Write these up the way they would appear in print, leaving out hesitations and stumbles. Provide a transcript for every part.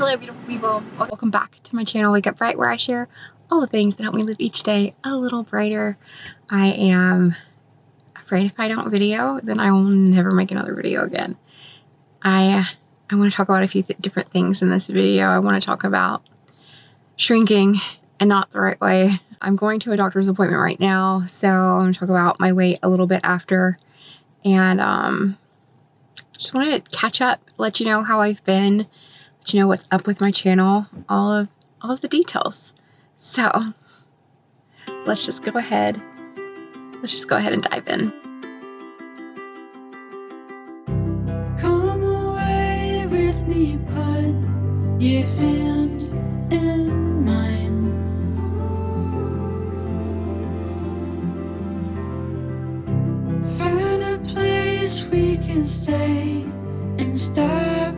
Hello beautiful people, welcome back to my channel Wake Up Bright, where I share all the things that help me live each day a little brighter. I am afraid if I don't video, then I will never make another video again. I want to talk about a few different things in this video. I want to talk about shrinking and not the right way. I'm going to a doctor's appointment right now, so I'm going to talk about my weight a little bit after, and just want to catch up, let you know how I've been, let you know what's up with my channel, all of the details. So let's just go ahead and dive in. Come away with me, put your hand in mine. Find a place we can stay and stop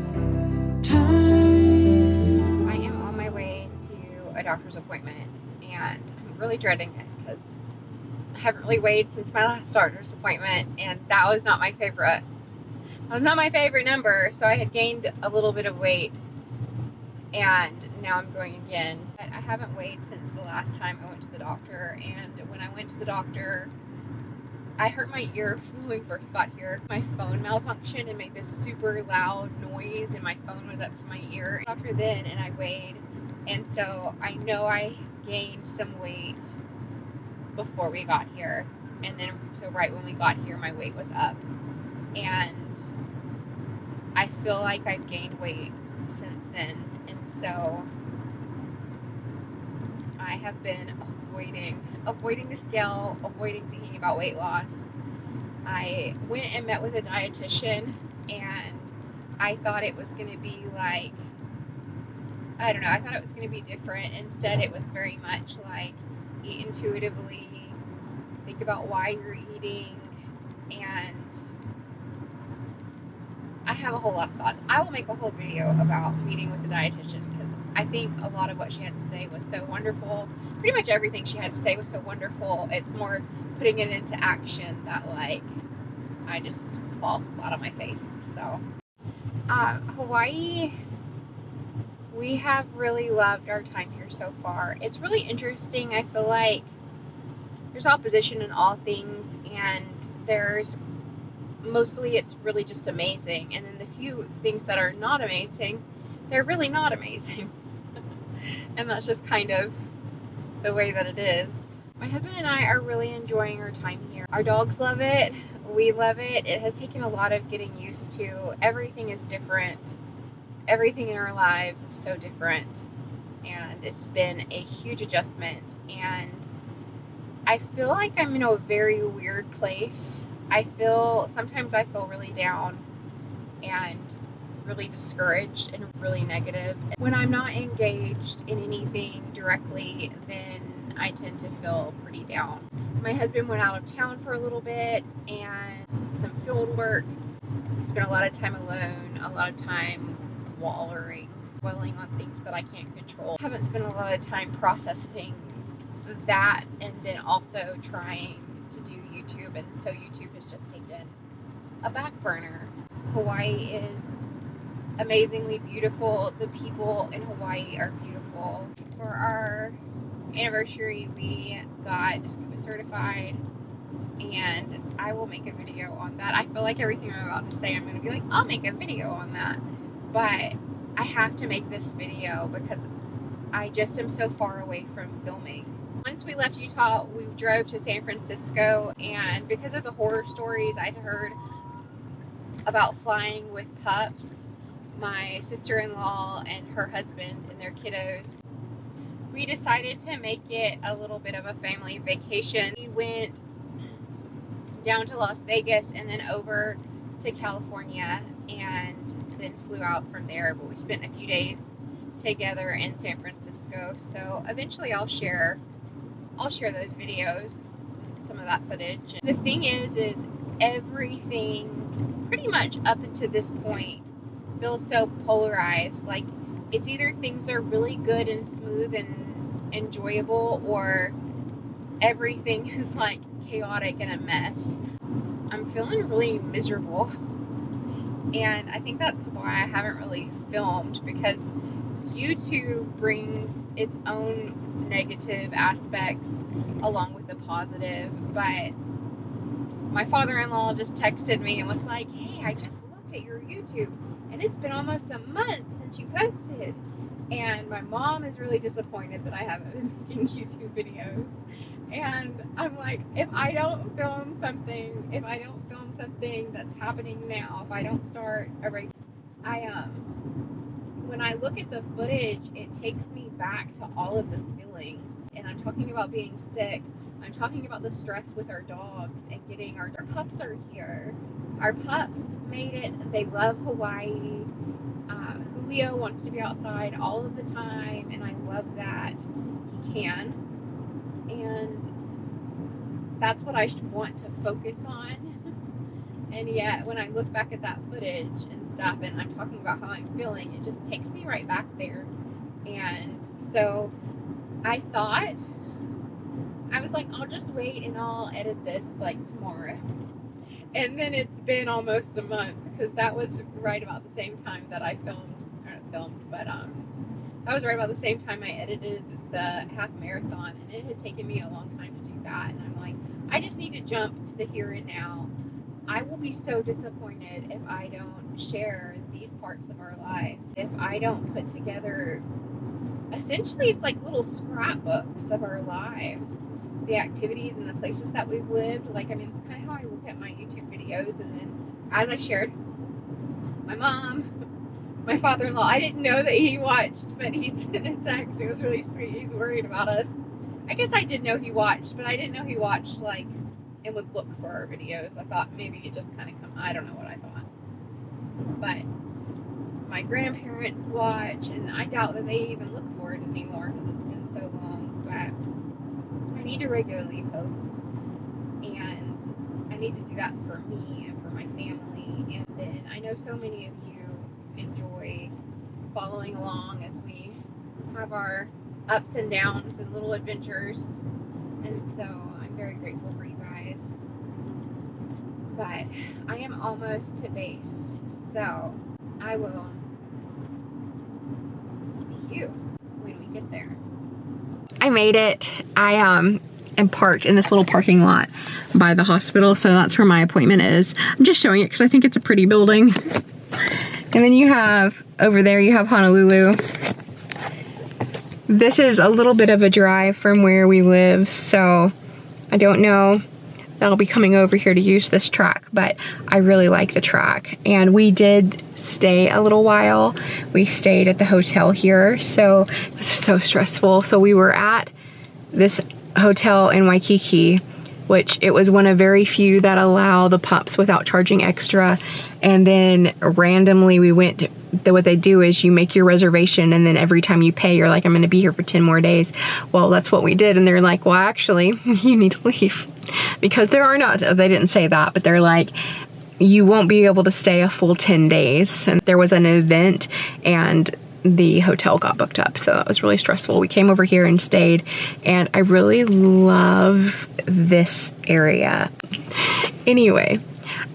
time. I am on my way to a doctor's appointment, and I'm really dreading it because I haven't really weighed since my last doctor's appointment, and that was not my favorite. That was not my favorite number, so I had gained a little bit of weight, and now I'm going again. But I haven't weighed since the last time I went to the doctor, and when I went to the doctor, I hurt my ear when we first got here. My phone malfunctioned and made this super loud noise, and my phone was up to my ear. After then, and I weighed, and so I know I gained some weight before we got here, and then so right when we got here my weight was up, and I feel like I've gained weight since then, and so I have been avoiding the scale, avoiding thinking about weight loss. I went and met with a dietitian, and I thought it was going to be like, I don't know, I thought it was going to be different. Instead, it was very much like eat intuitively, think about why you're eating, and I have a whole lot of thoughts. I will make a whole video about meeting with the dietitian because I think a lot of what she had to say was so wonderful. Pretty much everything she had to say was so wonderful. It's more putting it into action that, like, I just fall flat on my face. So, Hawaii, we have really loved our time here so far. It's really interesting. I feel like there's opposition in all things, and mostly it's really just amazing, and then the few things that are not amazing, they're really not amazing. And that's just kind of the way that it is. My husband and I are really enjoying our time here. Our dogs love it, we love it. It has taken a lot of getting used to. Everything is different. Everything in our lives is so different, and it's been a huge adjustment, and I feel like I'm in a very weird place. Sometimes I feel really down and really discouraged and really negative. When I'm not engaged in anything directly, then I tend to feel pretty down. My husband went out of town for a little bit and some field work. I spent a lot of time alone, a lot of time dwelling on things that I can't control. I haven't spent a lot of time processing that, and then also trying to do YouTube, and so YouTube has just taken a back burner. Hawaii is amazingly beautiful. The people in Hawaii are beautiful. For our anniversary, we got scuba certified, and I will make a video on that. I feel like everything I'm about to say, I'm going to be like, I'll make a video on that, but I have to make this video because I just am so far away from filming. Once we left Utah, we drove to San Francisco, and because of the horror stories I'd heard about flying with pups, my sister-in-law and her husband and their kiddos, we decided to make it a little bit of a family vacation. We went down to Las Vegas and then over to California, and then flew out from there, but we spent a few days together in San Francisco. So eventually I'll share those videos, some of that footage. And the thing is everything pretty much up until this point feels so polarized. Like, it's either things are really good and smooth and enjoyable, or everything is like chaotic and a mess. I'm feeling really miserable, and I think that's why I haven't really filmed, because YouTube brings its own negative aspects along with the positive, but my father-in-law just texted me and was like, hey, I just looked at your YouTube and it's been almost a month since you posted. And my mom is really disappointed that I haven't been making YouTube videos. And I'm like, if I don't film something that's happening now, if I don't start when I look at the footage, it takes me back to all of the feelings. And I'm talking about being sick. I'm talking about the stress with our dogs and getting our pups are here. Our pups made it. They love Hawaii. Julio wants to be outside all of the time, and I love that he can. And that's what I want to focus on. And yet, when I look back at that footage and stuff, and I'm talking about how I'm feeling, it just takes me right back there. And so I thought, I was like, I'll just wait and I'll edit this like tomorrow. And then it's been almost a month, because that was right about the same time that I that was right about the same time I edited the half marathon, and it had taken me a long time to do that. And I'm like, I just need to jump to the here and now. I will be so disappointed if I don't share these parts of our life, if I don't put together, essentially it's like little scrapbooks of our lives, the activities and the places that we've lived. Like, I mean, it's kind of how I look at my YouTube videos. And then, as I shared, my mom, my father-in-law, I didn't know that he watched, but he sent a text. It was really sweet. He's worried about us. I guess I did know he watched, but I didn't know he watched, like, and would look for our videos. I thought maybe it just kind of come, I don't know what I thought. But my grandparents watch, and I doubt that they even look for it anymore because it's been so long. But I need to regularly post, and I need to do that for me and for my family. And then I know so many of you enjoy following along as we have our ups and downs and little adventures. And so I'm very grateful for you guys. But I am almost to base, so I will see you when we get there. I made it. I am parked in this little parking lot by the hospital, so that's where my appointment is. I'm just showing it because I think it's a pretty building. And then you have, over there, you have Honolulu. This is a little bit of a drive from where we live, so I don't know that I'll be coming over here to use this track, but I really like the track. And we did stay a little while. We stayed at the hotel here, so it was so stressful. So we were at this hotel in Waikiki, which it was one of very few that allow the pups without charging extra. And then randomly we went to, what they do is you make your reservation, and then every time you pay, you're like, I'm gonna be here for 10 more days. Well, that's what we did. And they're like, well, actually, you need to leave. Because there are not, they didn't say that, but they're like, you won't be able to stay a full 10 days. And there was an event, and the hotel got booked up, so that was really stressful. We came over here and stayed, and I really love this area. Anyway,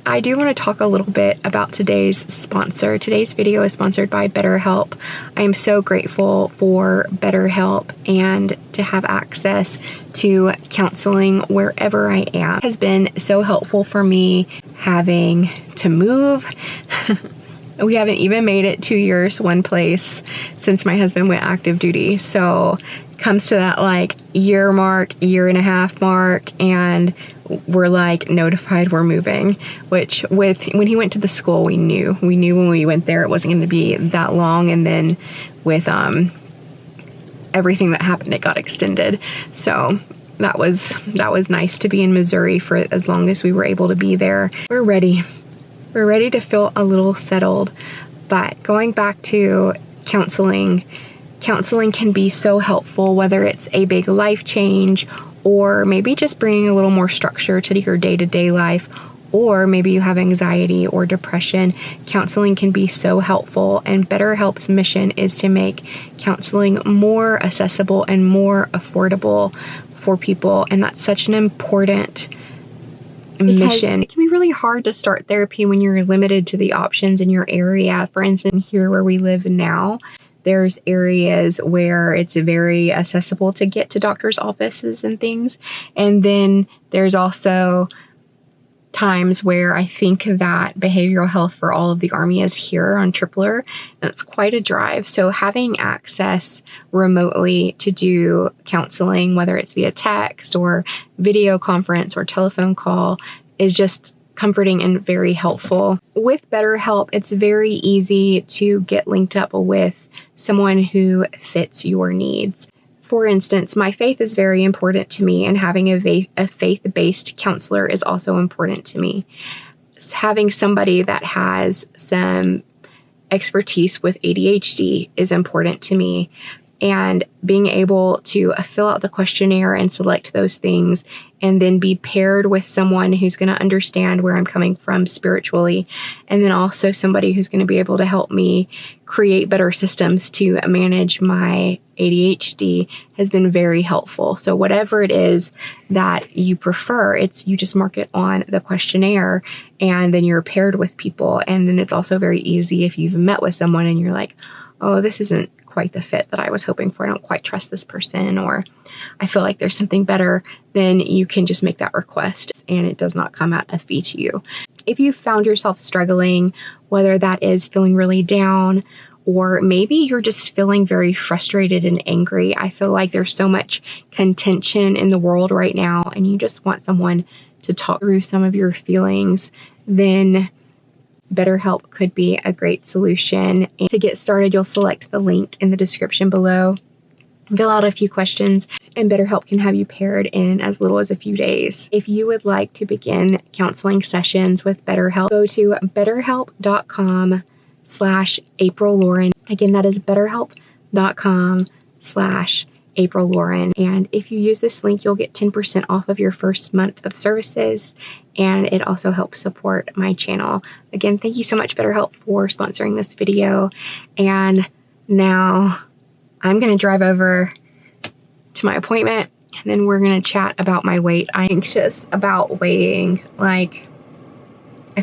I do want to talk a little bit about today's sponsor. Today's video is sponsored by BetterHelp. I am so grateful for BetterHelp and to have access to counseling wherever I am. It has been so helpful for me having to move. We haven't even made it 2 years one place since my husband went active duty. So it comes to that like year mark, year and a half mark, and we're like notified we're moving, which when he went to the school, we knew when we went there it wasn't going to be that long. And then with everything that happened, it got extended. So that was nice to be in Missouri for as long as we were able to be there. We're ready to feel a little settled. But going back to counseling can be so helpful, whether it's a big life change or maybe just bringing a little more structure to your day-to-day life, or maybe you have anxiety or depression. Counseling can be so helpful, and BetterHelp's mission is to make counseling more accessible and more affordable for people, and that's such an important mission. It can be really hard to start therapy when you're limited to the options in your area. For instance, here where we live now, There's areas where it's very accessible to get to doctor's offices and things. And then there's also times where I think that behavioral health for all of the Army is here on Tripler, and it's quite a drive. So having access remotely to do counseling, whether it's via text or video conference or telephone call, is just comforting and very helpful. With BetterHelp, it's very easy to get linked up with someone who fits your needs. For instance, my faith is very important to me, and having a faith-based counselor is also important to me. Having somebody that has some expertise with ADHD is important to me, and being able to fill out the questionnaire and select those things and then be paired with someone who's going to understand where I'm coming from spiritually, and then also somebody who's going to be able to help me create better systems to manage my ADHD has been very helpful. So whatever it is that you prefer, you just mark it on the questionnaire, and then you're paired with people. And then it's also very easy if you've met with someone and you're like, oh, this isn't quite the fit that I was hoping for. I don't quite trust this person, or I feel like there's something better. Then you can just make that request, and it does not come at a fee to you. If you found yourself struggling, whether that is feeling really down, or maybe you're just feeling very frustrated and angry, I feel like there's so much contention in the world right now, and you just want someone to talk through some of your feelings, then BetterHelp could be a great solution. And to get started, you'll select the link in the description below, fill out a few questions, and BetterHelp can have you paired in as little as a few days. If you would like to begin counseling sessions with BetterHelp, go to betterhelp.com/April Lauren. Again, that is betterhelp.com/April Lauren. And if you use this link, you'll get 10% off of your first month of services, and it also helps support my channel. Again, thank you so much, BetterHelp, for sponsoring this video. And now I'm going to drive over to my appointment, and then we're going to chat about my weight. I'm anxious about weighing. I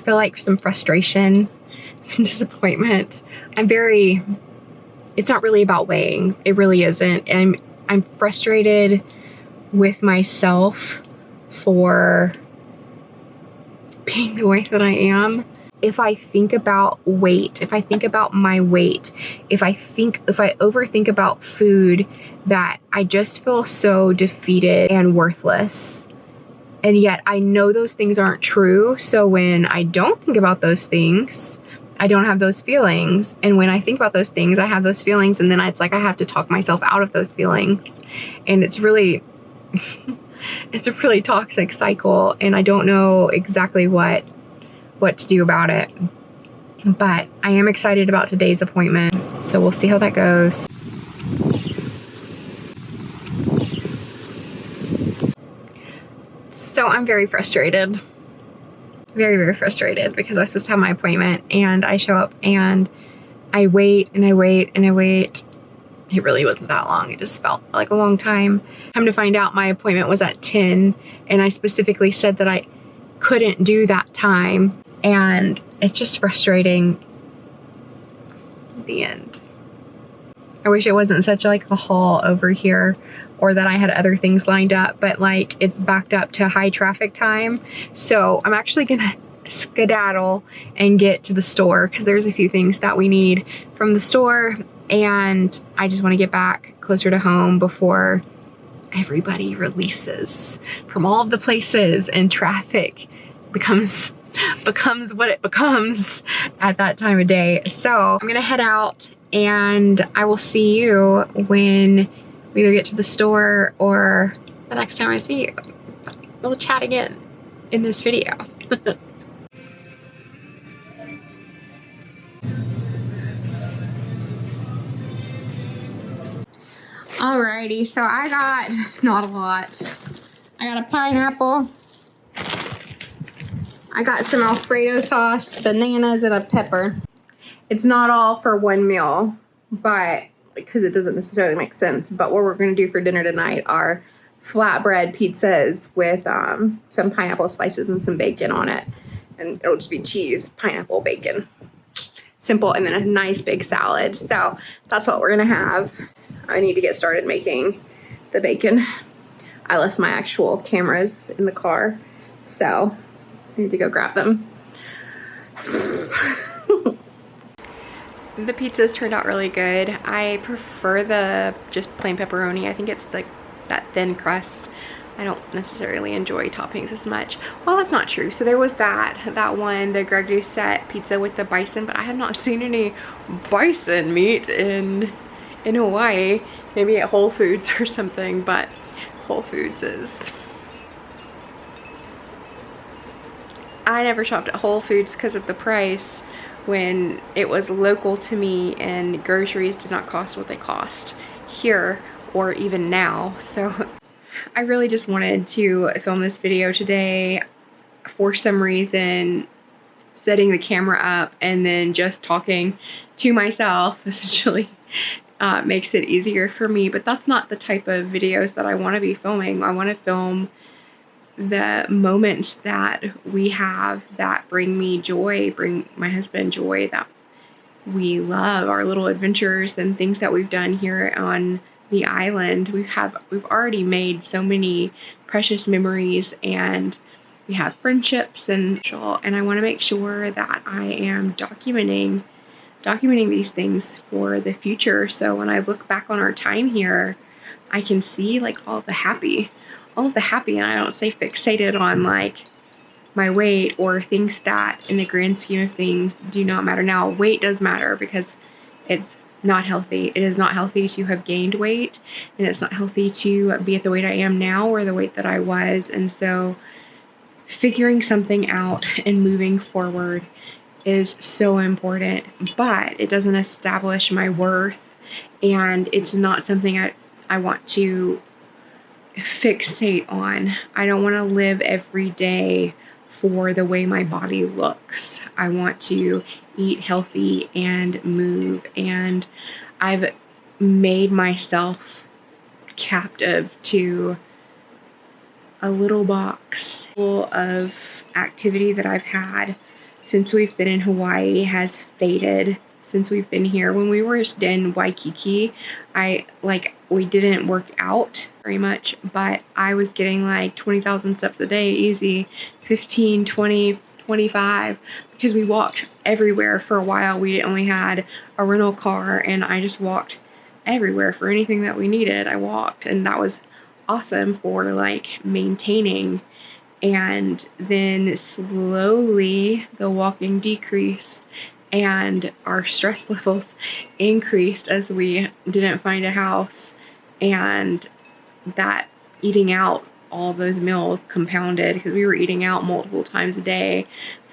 feel like some frustration, some disappointment. It's not really about weighing. It really isn't. And I'm frustrated with myself for being the way that I am. If I think about weight, if I think about my weight, if I overthink about food, that I just feel so defeated and worthless. And yet I know those things aren't true. So when I don't think about those things, I don't have those feelings. And when I think about those things, I have those feelings. And then it's like I have to talk myself out of those feelings. And it's really, it's a really toxic cycle. And I don't know exactly what to do about it. But I am excited about today's appointment. So we'll see how that goes. So I'm very frustrated. Very, very frustrated because I was supposed to have my appointment, and I show up and I wait and I wait and I wait. It really wasn't that long. It just felt like a long time. Come to find out, my appointment was at 10, and I specifically said that I couldn't do that time, and it's just frustrating at the end. I wish it wasn't such a haul over here, or that I had other things lined up, but it's backed up to high traffic time. So I'm actually gonna skedaddle and get to the store because there's a few things that we need from the store, and I just want to get back closer to home before everybody releases from all of the places and traffic becomes what it becomes at that time of day. So I'm gonna head out, and I will see you when we either get to the store or the next time I see you. We'll chat again in this video. Alrighty, so I got, not a lot. I got a pineapple. I got some Alfredo sauce, bananas, and a pepper. It's not all for one meal, but because it doesn't necessarily make sense. But what we're going to do for dinner tonight are flatbread pizzas with some pineapple slices and some bacon on it. And it'll just be cheese, pineapple, bacon. simple, and then a nice big salad. So that's what we're gonna have. I need to get started making the bacon. I left my actual cameras in the car, so I need to go grab them. The pizzas turned out really good. I prefer the just plain pepperoni. I think it's like that thin crust. I don't necessarily enjoy toppings as much. Well, that's not true. So there was that one, the Greg Doucette pizza with the bison, but I have not seen any bison meat in Hawaii. Maybe at Whole Foods or something, but Whole Foods is... I never shopped at Whole Foods because of the price when it was local to me and groceries did not cost what they cost here or even now. So I really just wanted to film this video today. For some reason, setting the camera up and then just talking to myself essentially makes it easier for me, but that's not the type of videos that I want to be filming. I want to film the moments that we have that bring me joy, bring my husband joy, that we love, our little adventures and things that we've done here on the island. We've already made so many precious memories, and we have friendships, and I want to make sure that I am documenting these things for the future, so when I look back on our time here, I can see like all of the happy, and I don't stay fixated on like my weight or things that in the grand scheme of things do not matter. Now, weight does matter because it's not healthy. It is not healthy to have gained weight, and it's not healthy to be at the weight I am now or the weight that I was. And so figuring something out and moving forward is so important, but it doesn't establish my worth, and it's not something I want to fixate on. I don't want to live every day for the way my body looks. I want to eat healthy and move, and I've made myself captive to a little box full of activity that I've had since we've been in Hawaii has faded since we've been here. When we were in Waikiki, we didn't work out very much, but I was getting like 20,000 steps a day, easy, 15, 20, 25, because we walked everywhere for a while. We only had a rental car, and I just walked everywhere for anything that we needed. I walked, and that was awesome for like maintaining. And then slowly the walking decreased and our stress levels increased as we didn't find a house, and that eating out, all those meals compounded because we were eating out multiple times a day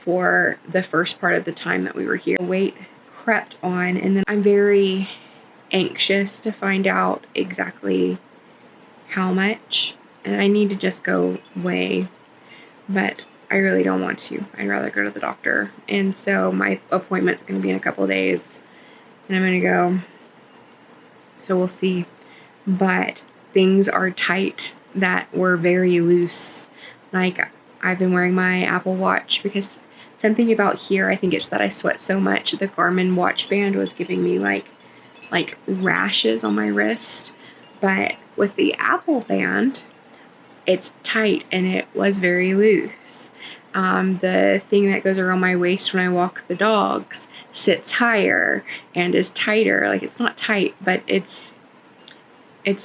for the first part of the time that we were here. Weight crept on, and then I'm very anxious to find out exactly how much, and I need to just go weigh, but I really don't want to. I'd rather go to the doctor. And so my appointment's going to be in a couple of days, and I'm going to go. So we'll see. But things are tight that were very loose. Like, I've been wearing my Apple Watch because something about here, I think it's that I sweat so much. The Garmin watch band was giving me like rashes on my wrist. But with the Apple band, it's tight and it was very loose. The thing that goes around my waist when I walk the dogs sits higher and is tighter. Like, it's not tight, but it's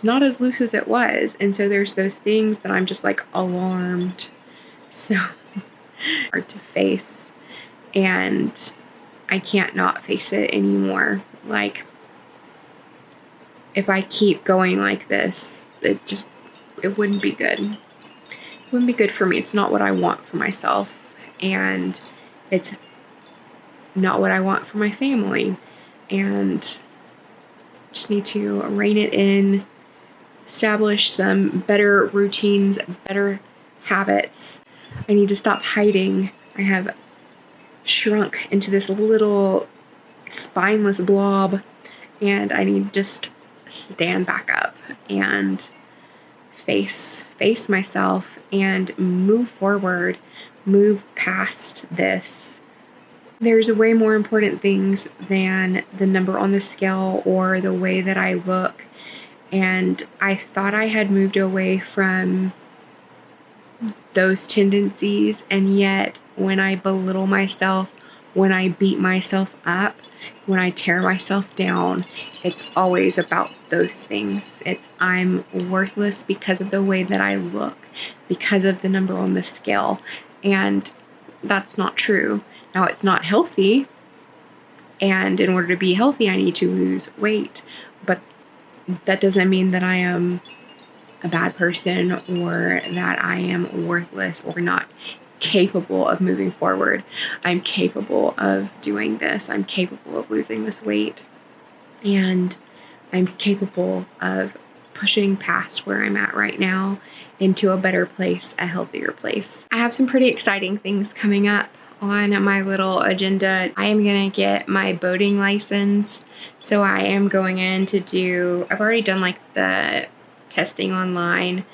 not as loose as it was. And so there's those things that I'm just like alarmed. So hard to face, and I can't not face it anymore. Like, if I keep going like this, it wouldn't be good. It wouldn't be good for me. It's not what I want for myself, and it's not what I want for my family, and just need to rein it in, establish some better routines, better habits. I need to stop hiding. I have shrunk into this little spineless blob, and I need to just stand back up and face myself and move forward, move past this There's way more important things than the number on the scale or the way that I look. And I thought I had moved away from those tendencies, and yet when I belittle myself, when I beat myself up, when I tear myself down, it's always about those things. It's I'm worthless because of the way that I look, because of the number on the scale. And that's not true. Now, it's not healthy, and in order to be healthy, I need to lose weight. But that doesn't mean that I am a bad person or that I am worthless or not capable of moving forward. I'm capable of doing this. I'm capable of losing this weight. And I'm capable of pushing past where I'm at right now into a better place, a healthier place. I have some pretty exciting things coming up on my little agenda. I am going to get my boating license. So I am going in to do, I've already done like the testing online,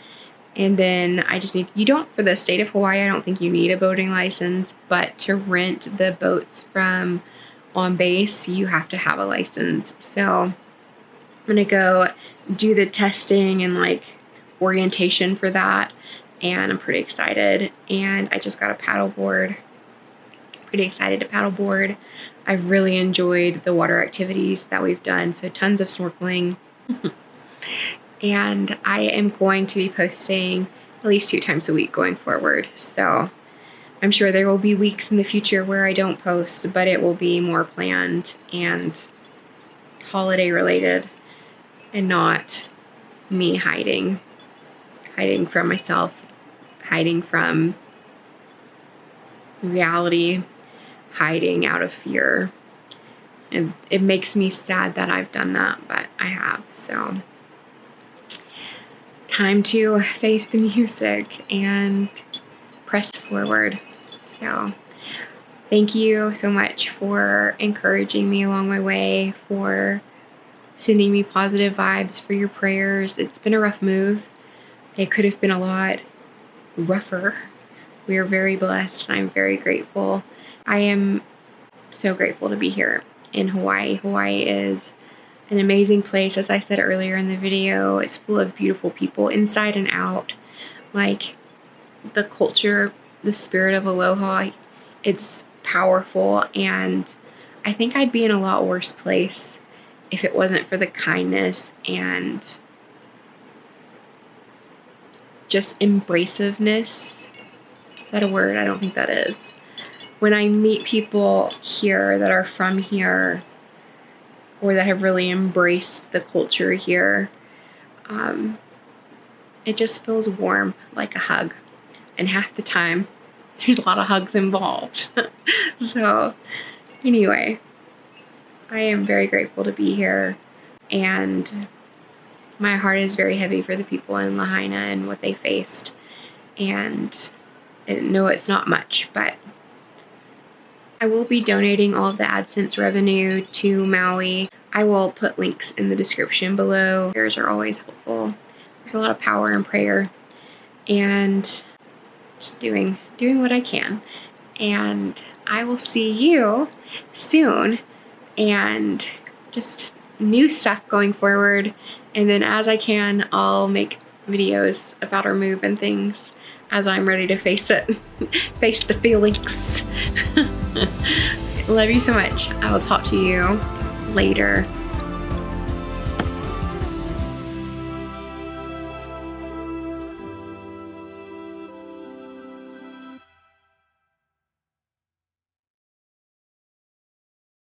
and then I just need, you don't, for the state of Hawaii, I don't think you need a boating license, but to rent the boats from on base, you have to have a license. So I'm gonna go do the testing and like orientation for that, and I'm pretty excited. And I just got a paddle board. Pretty excited to paddle board. I've really enjoyed the water activities that we've done, so tons of snorkeling. And I am going to be posting at least 2 times a week going forward. So I'm sure there will be weeks in the future where I don't post, but it will be more planned and holiday related and not me hiding from myself, hiding from reality, hiding out of fear. And it makes me sad that I've done that, but I have. So time to face the music and press forward. So thank you so much for encouraging me along my way, for sending me positive vibes, for your prayers. It's been a rough move. It could have been a lot rougher. We are very blessed, and I'm very grateful. I am so grateful to be here in Hawaii. Hawaii is an amazing place. As I said earlier in the video, it's full of beautiful people inside and out. Like the culture, the spirit of aloha, it's powerful, and I think I'd be in a lot worse place if it wasn't for the kindness and just embraciveness. Is that a word? I don't think that is. When I meet people here that are from here, or that have really embraced the culture here, it just feels warm, like a hug. And half the time, there's a lot of hugs involved. So anyway, I am very grateful to be here, and my heart is very heavy for the people in Lahaina and what they faced. And no, it's not much, but I will be donating all of the AdSense revenue to Maui. I will put links in the description below. Prayers are always helpful. There's a lot of power in prayer, and just doing what I can. And I will see you soon, and just new stuff going forward. And then as I can, I'll make videos about our move and things as I'm ready to face it, face the feelings. Love you so much. I will talk to you later.